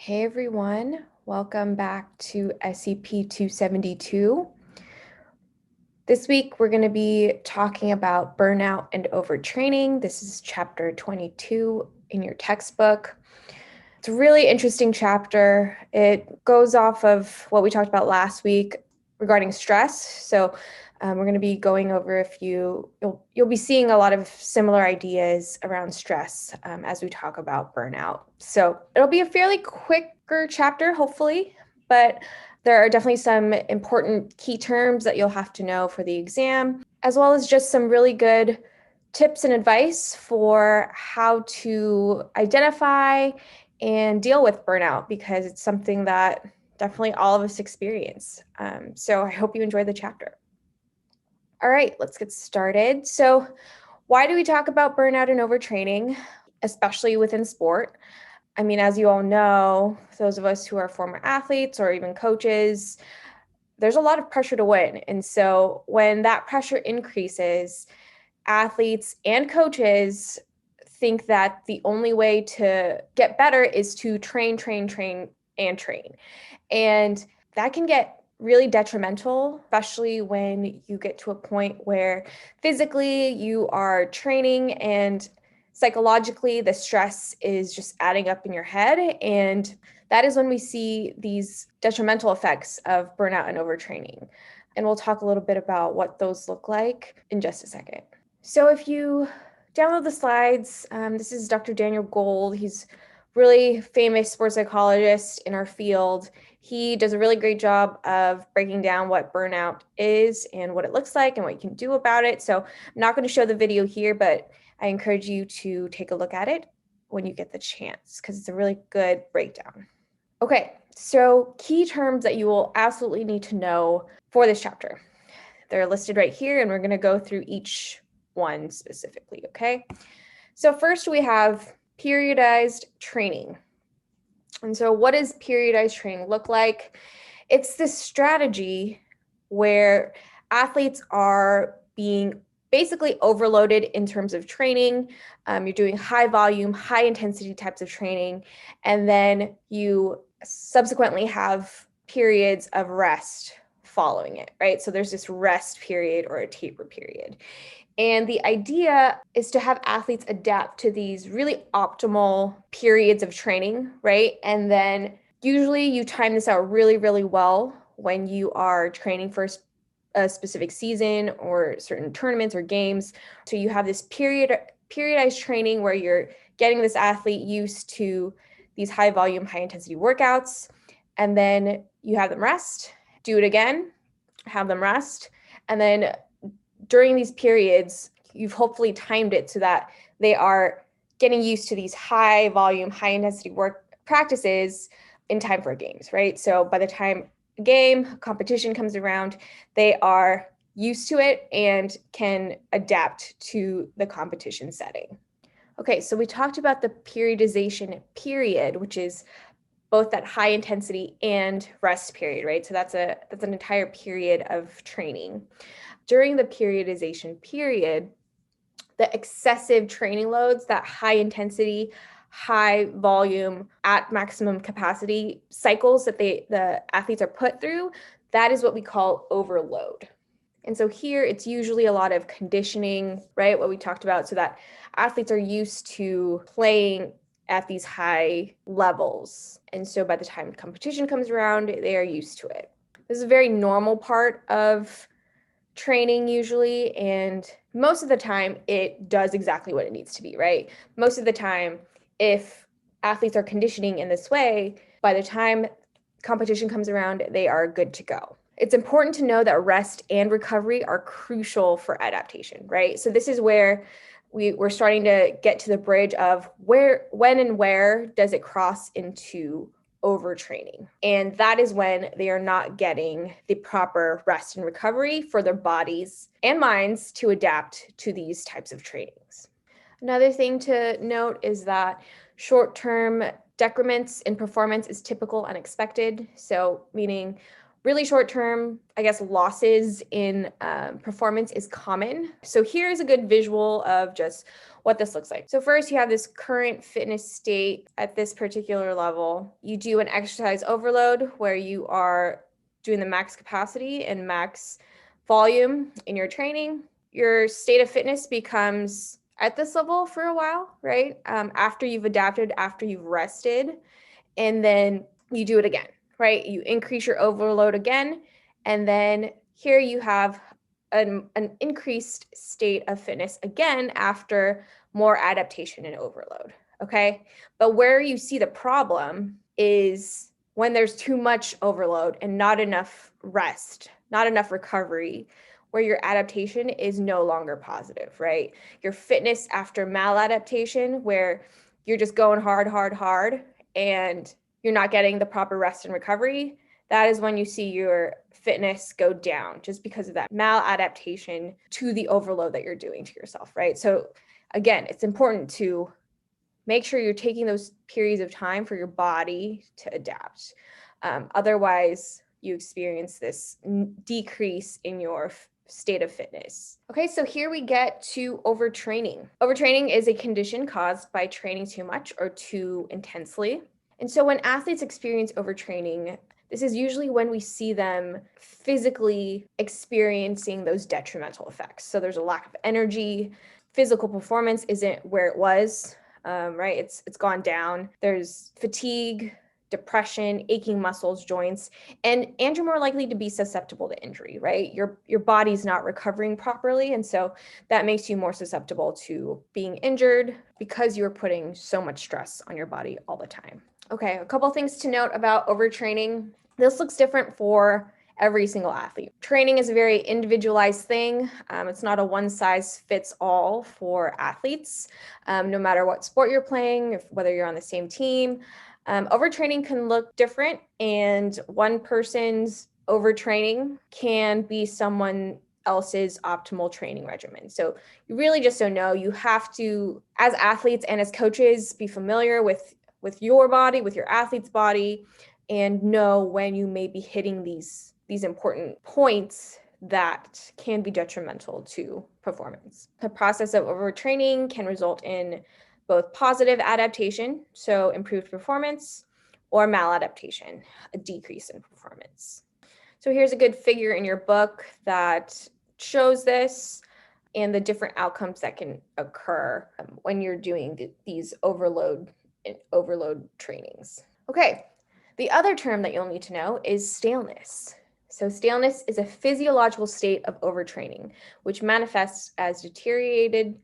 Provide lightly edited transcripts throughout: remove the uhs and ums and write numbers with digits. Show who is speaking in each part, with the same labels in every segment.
Speaker 1: Hey everyone, welcome back to SEP 272. This week we're going to be talking about burnout and overtraining. This is chapter 22 in your textbook. It's a really interesting chapter. It goes off of what we talked about last week regarding stress. So we're going to be going over you'll be seeing a lot of similar ideas around stress as we talk about burnout. So it'll be a fairly quicker chapter, hopefully, but there are definitely some important key terms that you'll have to know for the exam, as well as just some really good tips and advice for how to identify and deal with burnout, because it's something that definitely all of us experience. So I hope you enjoy the chapter. All right, let's get started. So why do we talk about burnout and overtraining, especially within sport? I mean, as you all know, those of us who are former athletes or even coaches, there's a lot of pressure to win. And so when that pressure increases, athletes and coaches think that the only way to get better is to train. And that can get really detrimental, especially when you get to a point where physically you are training and psychologically the stress is just adding up in your head. And that is when we see these detrimental effects of burnout and overtraining. And we'll talk a little bit about what those look like in just a second. So if you download the slides, this is Dr. Daniel Gold. He's really famous sports psychologist in our field. He does a really great job of breaking down what burnout is and what it looks like and what you can do about it. So I'm not going to show the video here, but I encourage you to take a look at it when you get the chance, because it's a really good breakdown. Okay, so key terms that you will absolutely need to know for this chapter. They're listed right here, and we're going to go through each one specifically, okay? So first we have periodized training. And so what does periodized training look like? It's this strategy where athletes are being basically overloaded in terms of training. You're doing high volume, high intensity types of training, and then you subsequently have periods of rest following it, right? So there's this rest period or a taper period. And the idea is to have athletes adapt to these really optimal periods of training, right? And then usually you time this out really, really well when you are training for a specific season or certain tournaments or games. So you have this periodized training where you're getting this athlete used to these high volume, high intensity workouts, and then you have them rest, do it again, have them rest, and then during these periods, you've hopefully timed it so that they are getting used to these high volume, high intensity work practices in time for games, right? So by the time a game, competition comes around, they are used to it and can adapt to the competition setting. Okay, so we talked about the periodization period, which is both that high intensity and rest period, right? So that's an entire period of training. During the periodization period, the excessive training loads, that high intensity, high volume at maximum capacity cycles that the athletes are put through, that is what we call overload. And so here it's usually a lot of conditioning, right? What we talked about, so that athletes are used to playing at these high levels. And so by the time competition comes around, they are used to it. This is a very normal part of training usually, and most of the time it does exactly what it needs to be, right? Most of the time, if athletes are conditioning in this way, by the time competition comes around, they are good to go. It's important to know that rest and recovery are crucial for adaptation, right? So this is where we're starting to get to the bridge of when and where does it cross into overtraining. And that is when they are not getting the proper rest and recovery for their bodies and minds to adapt to these types of trainings. Another thing to note is that short-term decrements in performance is typical and expected. So meaning Really short-term, I guess, losses in performance is common. So here's a good visual of just what this looks like. So first, you have this current fitness state at this particular level. You do an exercise overload where you are doing the max capacity and max volume in your training. Your state of fitness becomes at this level for a while, right? After you've adapted, after you've rested, and then you do it again, right? You increase your overload again, and then here you have an increased state of fitness again after more adaptation and overload, okay? But where you see the problem is when there's too much overload and not enough rest, not enough recovery, where your adaptation is no longer positive, right? Your fitness after maladaptation, where you're just going hard, and you're not getting the proper rest and recovery, that is when you see your fitness go down just because of that maladaptation to the overload that you're doing to yourself, right? So again, it's important to make sure you're taking those periods of time for your body to adapt. Otherwise, you experience this decrease in your state of fitness. Okay, so here we get to overtraining. Overtraining is a condition caused by training too much or too intensely. And so when athletes experience overtraining, this is usually when we see them physically experiencing those detrimental effects. So there's a lack of energy, physical performance isn't where it was, right? It's gone down. There's fatigue, depression, aching muscles, joints, and you're more likely to be susceptible to injury, right? Your body's not recovering properly, and so that makes you more susceptible to being injured because you're putting so much stress on your body all the time. Okay, a couple things to note about overtraining. This looks different for every single athlete. Training is a very individualized thing. It's not a one size fits all for athletes, no matter what sport you're playing, whether you're on the same team. Overtraining can look different, and one person's overtraining can be someone else's optimal training regimen. So you really just don't know. You have to, as athletes and as coaches, be familiar with your body, with your athlete's body, and know when you may be hitting these important points that can be detrimental to performance. The process of overtraining can result in both positive adaptation, so improved performance, or maladaptation, a decrease in performance. So here's a good figure in your book that shows this and the different outcomes that can occur when you're doing these overload trainings. Okay, the other term that you'll need to know is staleness. So staleness is a physiological state of overtraining, which manifests as deteriorated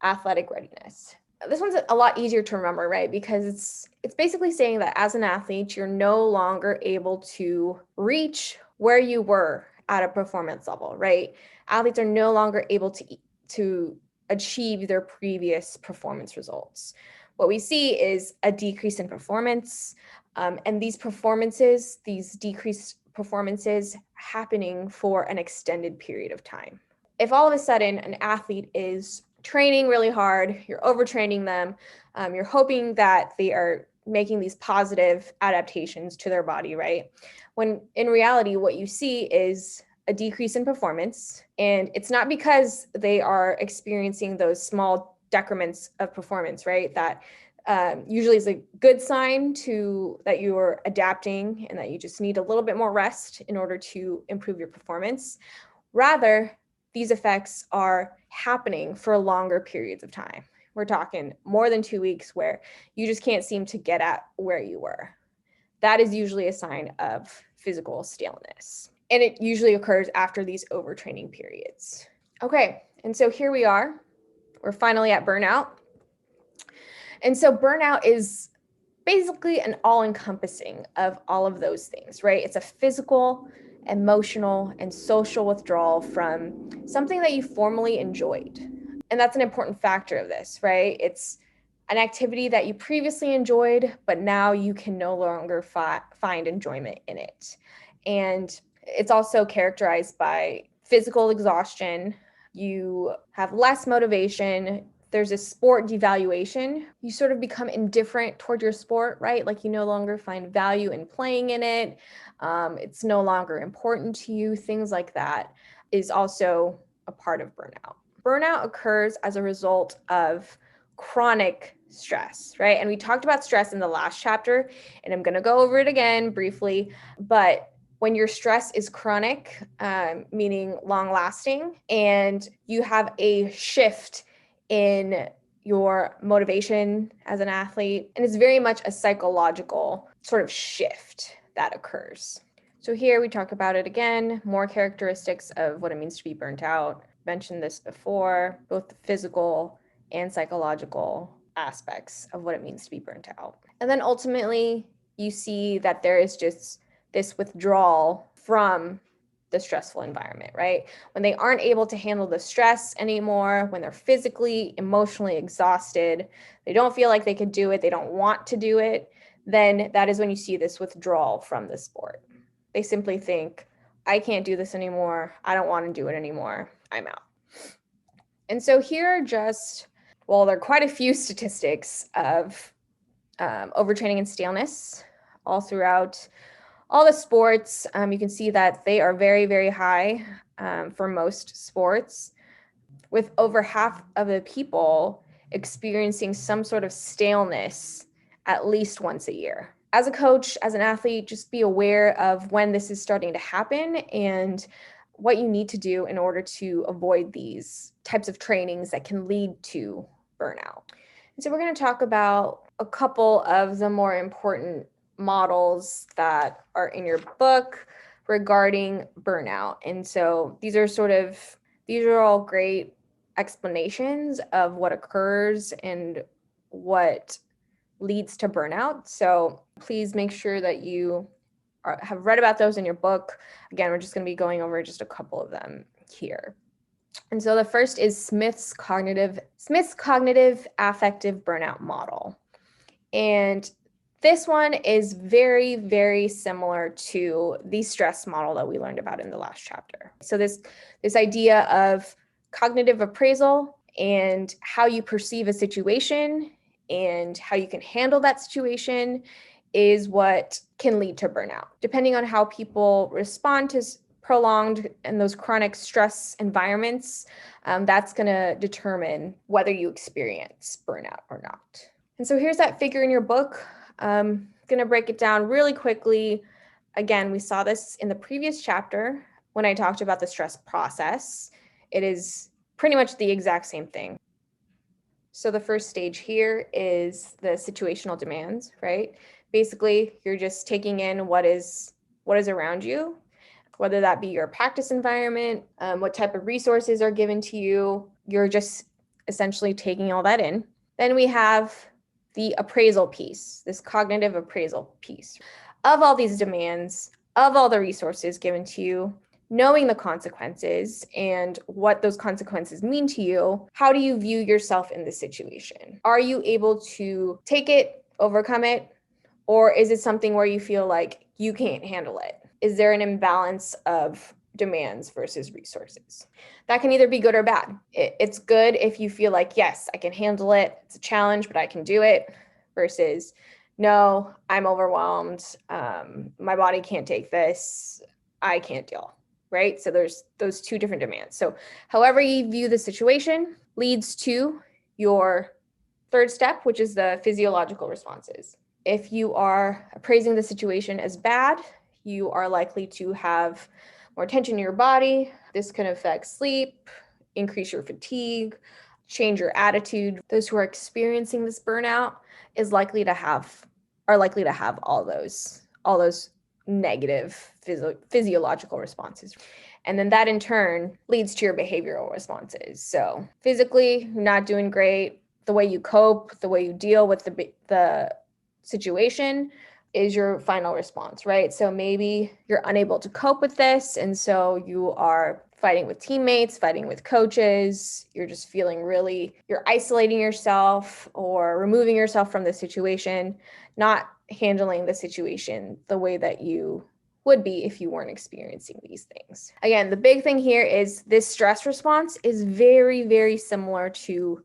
Speaker 1: athletic readiness. This one's a lot easier to remember, right? Because it's basically saying that as an athlete, you're no longer able to reach where you were at a performance level, right? Athletes are no longer able to achieve their previous performance results. What we see is a decrease in performance, and these decreased performances happening for an extended period of time. If all of a sudden an athlete is training really hard, you're overtraining them, you're hoping that they are making these positive adaptations to their body, right? When in reality, what you see is a decrease in performance, and it's not because they are experiencing those small decrements of performance, right? That usually is a good sign that you are adapting and that you just need a little bit more rest in order to improve your performance. Rather, these effects are happening for longer periods of time. We're talking more than 2 weeks where you just can't seem to get at where you were. That is usually a sign of physical staleness. And it usually occurs after these overtraining periods. Okay, and so here we are. We're finally at burnout. And so burnout is basically an all-encompassing of all of those things, right? It's a physical, emotional, and social withdrawal from something that you formerly enjoyed. And that's an important factor of this, right? It's an activity that you previously enjoyed, but now you can no longer find enjoyment in it. And it's also characterized by physical exhaustion. You have less motivation. there's a sport devaluation. You sort of become indifferent toward your sport, right? Like you no longer find value in playing in it. It's no longer important to you. Things like that is also a part of burnout. Burnout occurs as a result of chronic stress, right? And we talked about stress in the last chapter, and I'm going to go over it again briefly. But when your stress is chronic, meaning long lasting, and you have a shift in your motivation as an athlete, and it's very much a psychological sort of shift that occurs. So here we talk about it again, more characteristics of what it means to be burnt out. Mentioned this before, both the physical and psychological aspects of what it means to be burnt out. And then ultimately, you see that there is just this withdrawal from the stressful environment, right? When they aren't able to handle the stress anymore, when they're physically, emotionally exhausted, they don't feel like they could do it, they don't want to do it, then that is when you see this withdrawal from the sport. They simply think, I can't do this anymore, I don't want to do it anymore, I'm out. And so here are just, well, there are quite a few statistics of overtraining and staleness all throughout all the sports. You can see that they are very, very high for most sports, with over half of the people experiencing some sort of staleness at least once a year. As a coach, as an athlete, just be aware of when this is starting to happen and what you need to do in order to avoid these types of trainings that can lead to burnout. And so we're going to talk about a couple of the more important models that are in your book regarding burnout. And so these are all great explanations of what occurs and what leads to burnout. So please make sure that you have read about those in your book. Again, we're just going to be going over just a couple of them here. And so the first is Smith's cognitive-affective burnout model. And this one is very, very similar to the stress model that we learned about in the last chapter. So this idea of cognitive appraisal and how you perceive a situation and how you can handle that situation is what can lead to burnout. Depending on how people respond to prolonged and those chronic stress environments, that's going to determine whether you experience burnout or not. And so here's that figure in your book. I'm going to break it down really quickly. Again, we saw this in the previous chapter when I talked about the stress process. It is pretty much the exact same thing. So the first stage here is the situational demands, right? Basically, you're just taking in what is around you, whether that be your practice environment, what type of resources are given to you. You're just essentially taking all that in. Then we have the appraisal piece, this cognitive appraisal piece of all these demands, of all the resources given to you, knowing the consequences and what those consequences mean to you. How do you view yourself in this situation? Are you able to take it, overcome it, or is it something where you feel like you can't handle it? Is there an imbalance of demands versus resources? That can either be good or bad. It's good if you feel like, yes, I can handle it. It's a challenge, but I can do it, versus, no, I'm overwhelmed. My body can't take this. I can't deal, right? So there's those two different demands. So however you view the situation leads to your third step, which is the physiological responses. If you are appraising the situation as bad, you are likely to have more tension in your body. This can affect sleep, increase your fatigue, change your attitude. Those who are experiencing this burnout are likely to have all those negative physiological responses. And then that in turn leads to your behavioral responses. So physically, you're not doing great. The way you cope, the way you deal with the situation is your final response, right? So maybe you're unable to cope with this, and so you are fighting with teammates, fighting with coaches, you're just feeling you're isolating yourself or removing yourself from the situation, not handling the situation the way that you would be if you weren't experiencing these things. Again, the big thing here is this stress response is very, very similar to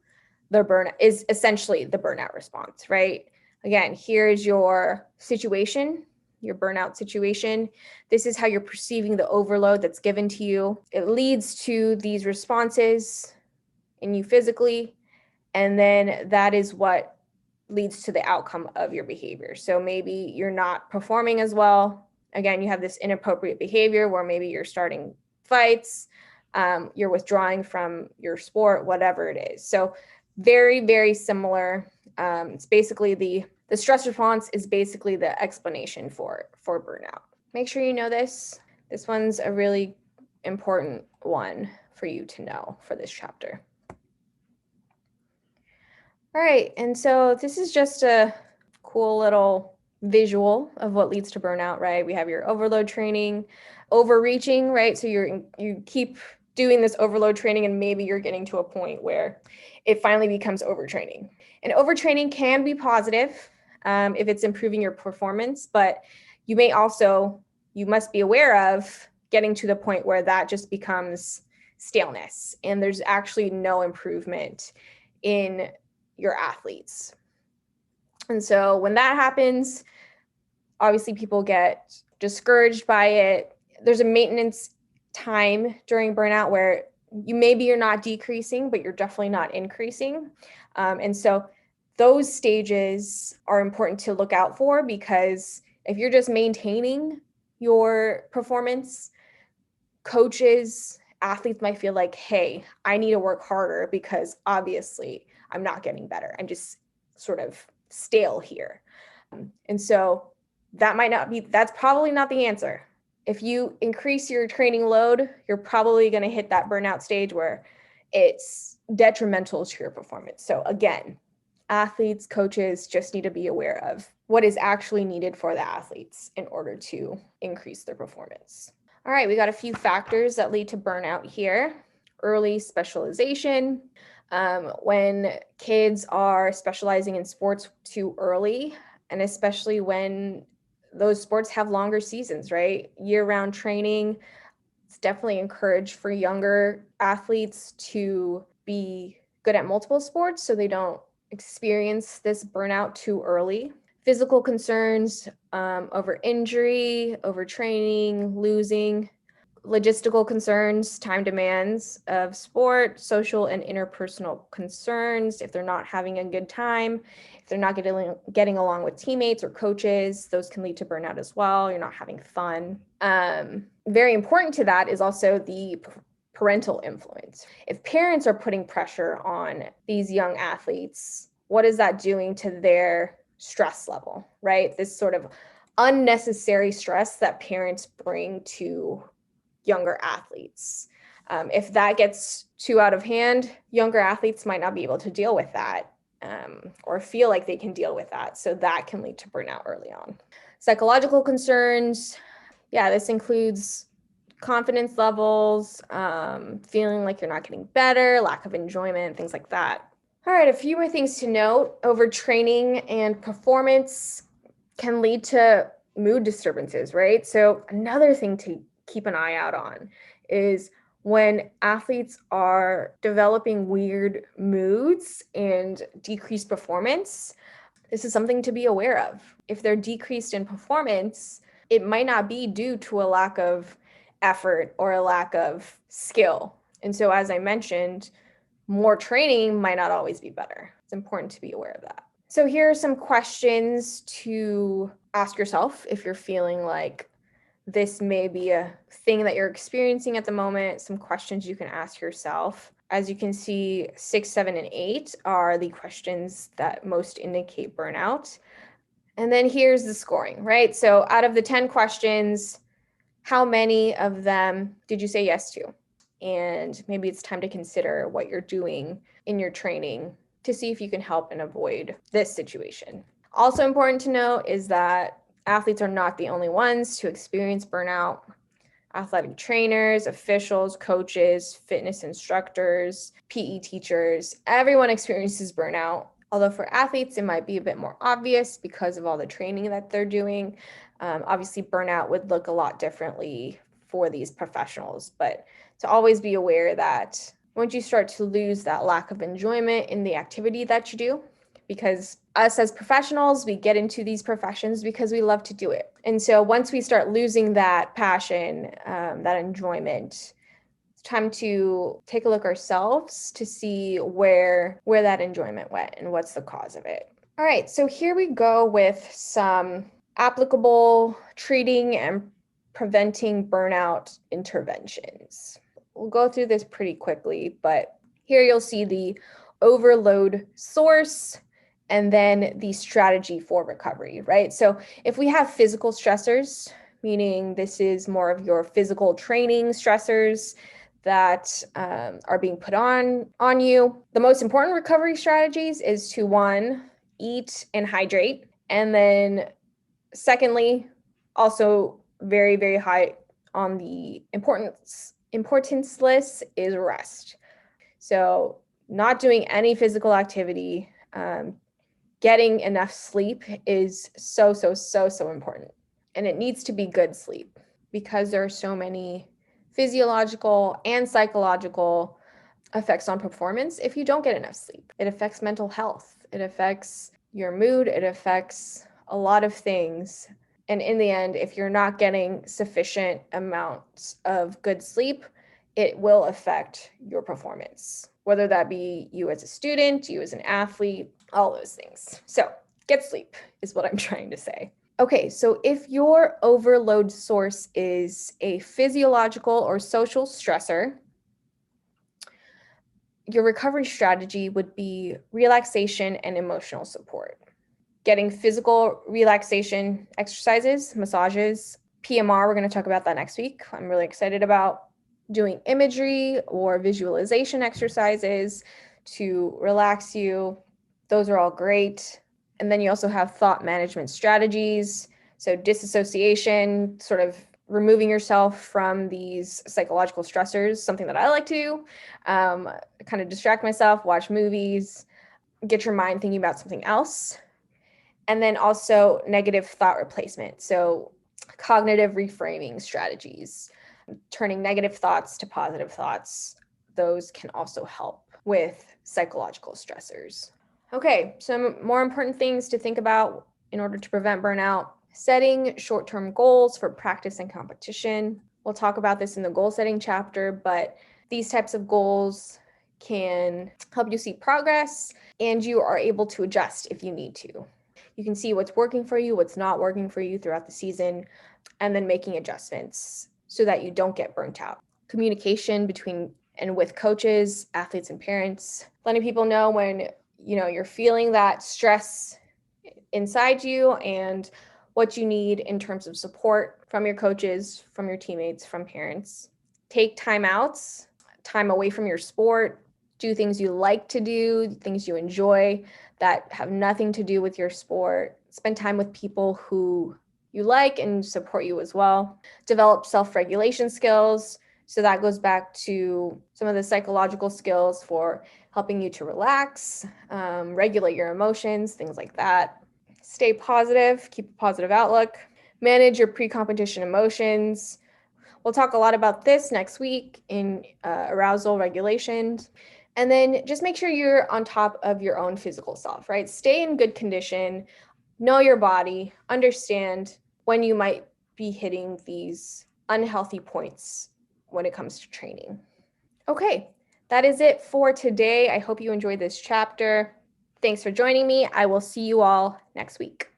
Speaker 1: their burnout is essentially the burnout response, right? Again, here's your situation, your burnout situation. This is how you're perceiving the overload that's given to you. It leads to these responses in you physically, and then that is what leads to the outcome of your behavior. So maybe you're not performing as well. Again, you have this inappropriate behavior where maybe you're starting fights, you're withdrawing from your sport, whatever it is. So very, very similar. It's basically the stress response is basically the explanation for burnout. Make sure you know this. This one's a really important one for you to know for this chapter. All right, and so this is just a cool little visual of what leads to burnout, right? We have your overload training, overreaching, right? So you keep doing this overload training and maybe you're getting to a point where it finally becomes overtraining. And overtraining can be positive if it's improving your performance, but you must be aware of getting to the point where that just becomes staleness and there's actually no improvement in your athletes. And so when that happens, obviously people get discouraged by it. There's a maintenance time during burnout where you're not decreasing, but you're definitely not increasing. And so those stages are important to look out for, because if you're just maintaining your performance, coaches, athletes might feel like, hey, I need to work harder because obviously I'm not getting better. I'm just sort of stale here. And so that's probably not the answer. If you increase your training load, you're probably going to hit that burnout stage where it's detrimental to your performance. So again, athletes, coaches just need to be aware of what is actually needed for the athletes in order to increase their performance. All right, we got a few factors that lead to burnout here. Early specialization. When kids are specializing in sports too early, and especially when those sports have longer seasons, right? Year-round training. It's definitely encouraged for younger athletes to be good at multiple sports so they don't experience this burnout too early. Physical concerns, over injury, overtraining, losing. Logistical concerns, time demands of sport, social and interpersonal concerns. If they're not having a good time, if they're not getting along with teammates or coaches, those can lead to burnout as well. You're not having fun. Very important to that is also the parental influence. If parents are putting pressure on these young athletes, what is that doing to their stress level, right? This sort of unnecessary stress that parents bring to younger athletes. If that gets too out of hand, younger athletes might not be able to deal with that or feel like they can deal with that. So that can lead to burnout early on. Psychological concerns. Yeah, this includes confidence levels, feeling like you're not getting better, lack of enjoyment, things like that. All right, a few more things to note. Overtraining and performance can lead to mood disturbances, right? So another thing to keep an eye out on is when athletes are developing weird moods and decreased performance. This is something to be aware of. If they're decreased in performance, it might not be due to a lack of effort or a lack of skill. And so, as I mentioned, more training might not always be better. It's important to be aware of that. So here are some questions to ask yourself if you're feeling like this may be a thing that you're experiencing at the moment. Some questions you can ask yourself. As you can see, 6, 7, and 8 are the questions that most indicate burnout. And then here's the scoring, right? So out of the 10 questions, how many of them did you say yes to? And maybe it's time to consider what you're doing in your training to see if you can help and avoid this situation. Also important to note is that athletes are not the only ones to experience burnout. Athletic trainers, officials, coaches, fitness instructors, PE teachers, everyone experiences burnout. Although for athletes, it might be a bit more obvious because of all the training that they're doing. Obviously, burnout would look a lot differently for these professionals, but to always be aware that once you start to lose that lack of enjoyment in the activity that you do, because us as professionals, we get into these professions because we love to do it. And so once we start losing that passion, that enjoyment, it's time to take a look ourselves to see where that enjoyment went and what's the cause of it. All right, so here we go with some applicable treating and preventing burnout interventions. We'll go through this pretty quickly, but here you'll see the overload source and then the strategy for recovery, right? So if we have physical stressors, meaning this is more of your physical training stressors that are being put on you, the most important recovery strategies is to, one, eat and hydrate, and then secondly, also very, very high on the importance list is rest. So not doing any physical activity, getting enough sleep is so important. And it needs to be good sleep because there are so many physiological and psychological effects on performance if you don't get enough sleep. It affects mental health. It affects your mood. It affects a lot of things. And in the end, if you're not getting sufficient amounts of good sleep, it will affect your performance, whether that be you as a student, you as an athlete, all those things. So get sleep is what I'm trying to say. Okay, so if your overload source is a physiological or social stressor, your recovery strategy would be relaxation and emotional support. Getting physical relaxation exercises, massages, PMR, we're going to talk about that next week. I'm really excited about doing imagery or visualization exercises to relax you. Those are all great. And then you also have thought management strategies. So disassociation, sort of removing yourself from these psychological stressors, something that I like to do, kind of distract myself, watch movies, get your mind thinking about something else. And then also negative thought replacement. So cognitive reframing strategies, turning negative thoughts to positive thoughts. Those can also help with psychological stressors. Okay, some more important things to think about in order to prevent burnout: setting short-term goals for practice and competition. We'll talk about this in the goal setting chapter, but these types of goals can help you see progress, and you are able to adjust if you need to. You can see what's working for you, what's not working for you throughout the season, and then making adjustments so that you don't get burnt out. Communication between and with coaches, athletes, and parents. Letting people know when you're feeling that stress inside you and what you need in terms of support from your coaches, from your teammates, from parents. Take time outs, time away from your sport. Do things you like to do, things you enjoy that have nothing to do with your sport. Spend time with people who you like and support you as well. Develop self-regulation skills. So that goes back to some of the psychological skills for helping you to relax, regulate your emotions, things like that. Stay positive, keep a positive outlook. Manage your pre-competition emotions. We'll talk a lot about this next week in arousal regulations. And then just make sure you're on top of your own physical self, right? Stay in good condition, know your body, understand when you might be hitting these unhealthy points when it comes to training. Okay, that is it for today. I hope you enjoyed this chapter. Thanks for joining me. I will see you all next week.